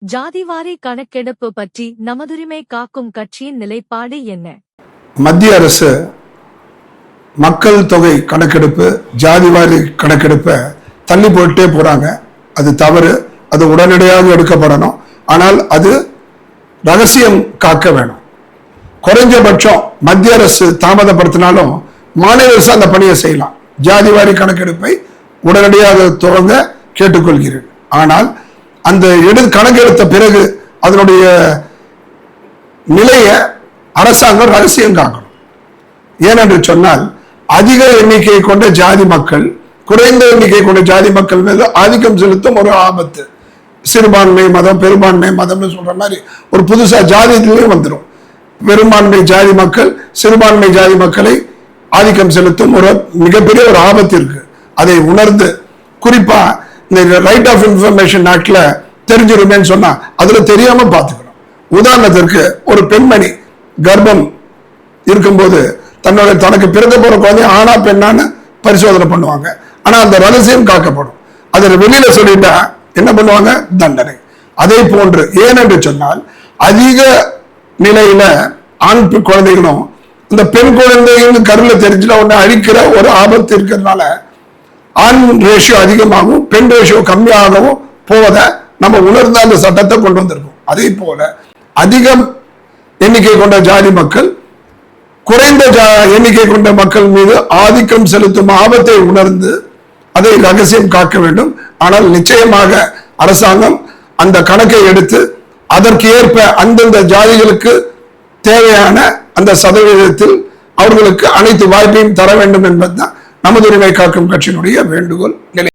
ஜாதிவாரி கணக்கெடுப்பு பற்றி நமதுரிமை காக்கும் கட்சியின் நிலைப்பாடு என்ன? மத்திய அரசு மக்கள் தொகை கணக்கெடுப்பு, ஜாதிவாரி கணக்கெடுப்பை தள்ளி போட்டே போறாங்க. அது தவறு. அது உடனடியாக எடுக்கப்படணும். ஆனால் அது ரகசியம் காக்க வேணும். குறைஞ்சபட்சம் மத்திய அரசு தாமதப்படுத்தினாலும் மாநில அரசு அந்த பணியை செய்யலாம். ஜாதிவாரி கணக்கெடுப்பை உடனடியாக துவங்க கேட்டுக்கொள்கிறேன். ஆனால் அந்த கணக்கெடுத்த பிறகு அதனுடைய நிலையை அரசாங்கம் ரகசியம் காக்கணும். ஏனென்று சொன்னால் அதிக எண்ணிக்கை கொண்ட ஜாதி மக்கள் குறைந்த எண்ணிக்கை கொண்ட ஜாதி மக்கள் மீது ஆதிக்கம் செலுத்தும் ஒரு ஆபத்து. சிறுபான்மை மதம், பெரும்பான்மை மதம்னு சொல்ற மாதிரி ஒரு புதுசா ஜாதியிலேயே வந்துடும். பெரும்பான்மை ஜாதி மக்கள் சிறுபான்மை ஜாதி மக்களை ஆதிக்கம் செலுத்தும் ஒரு மிகப்பெரிய ஒரு ஆபத்து இருக்கு. அதை உணர்ந்து குறிப்பா இந்த ரைட் ஆஃப் இன்ஃபர்மேஷன் ஆக்ட்ல தெரிஞ்சிருமேன்னு சொன்னா அதுல தெரியாம பார்த்துக்கணும். உதாரணத்திற்கு ஒரு பெண்மணி கர்ப்பம் இருக்கும்போது தனக்கு பிறந்த போற குழந்தை ஆனா பெண்ணான்னு பரிசோதனை பண்ணுவாங்க. ஆனா அந்த ரகசியம் காக்கப்படும். அதை வெளியில சொல்லிட்டா என்ன பண்ணுவாங்க? தண்டனை. அதே போன்று ஏனென்று சொன்னால் அதிக நிலையில ஆண் குழந்தைகளும் இந்த பெண் குழந்தைகள் கருவில தெரிஞ்சுட்டா உடனே அழிக்கிற ஒரு ஆபத்து இருக்கிறதுனால ஆண் ரேஷியோ அதிகமாகவும் பெண் ரேஷியோ கம்மியாகவும் போவதை நம்ம உணர்ந்த அந்த சட்டத்தை கொண்டு வந்திருக்கோம். அதே போல அதிகம் எண்ணிக்கை கொண்ட ஜாதி மக்கள் குறைந்த எண்ணிக்கை கொண்ட மக்கள் மீது ஆதிக்கம் செலுத்தும் ஆபத்தை உணர்ந்து அதை ரகசியம் காக்க வேண்டும். ஆனால் நிச்சயமாக அரசாங்கம் அந்த கணக்கை எடுத்து அதற்கு ஏற்ப அந்தந்த ஜாதிகளுக்கு தேவையான அந்த சதவீதத்தில் அவர்களுக்கு அனைத்து வாய்ப்பையும் தர வேண்டும் என்பதுதான் நமது உரிமை காக்கும் கட்சியினுடைய வேண்டுகோள் நிலை.